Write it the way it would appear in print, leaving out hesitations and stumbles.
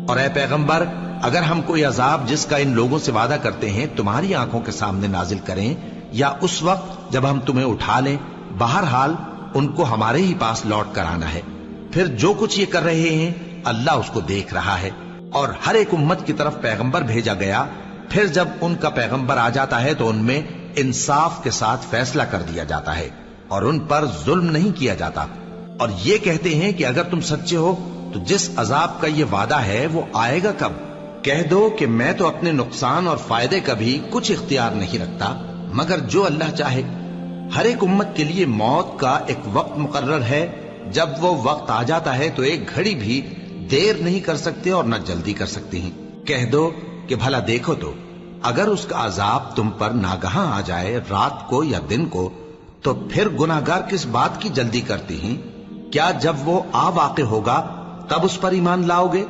और ए पैगंबर, अगर हम कोई अजाब जिसका इन लोगों से वादा करते हैं तुम्हारी आंखों के सामने नाजिल करें, या उस वक्त जब हम तुम्हें उठा लें, बहरहाल उनको हमारे ही पास लौट कर आना है। फिर जो कुछ ये कर रहे हैं अल्लाह उसको देख रहा है। और हर एक उम्मत की तरफ पैगंबर भेजा गया, फिर जब उनका पैगंबर आ जाता है तो उनमें इंसाफ के साथ फैसला कर दिया जाता है और उन पर जुल्म नहीं किया जाता। और ये कहते हैं कि अगर तुम सच्चे हो तो जिस अजाब का ये वादा है वो आएगा कब? कह दो कि मैं तो अपने नुकसान और फायदे का भी कुछ इख्तियार नहीं रखता, मगर जो अल्लाह चाहे। हर एक उम्मत के लिए मौत का एक वक्त मुकर्रर है। जब वो वक्त आ जाता है तो एक घड़ी भी देर नहीं कर सकते और न जल्दी कर सकते हैं। कह दो कि भला देखो तो, अगर उसका अजाब तुम पर नागहां आ जाए, रात को या दिन को, तो फिर गुनाहगार किस बात की जल्दी करते हैं? क्या जब वो आ वाक़े होगा तब उस पर ईमान लाओगे?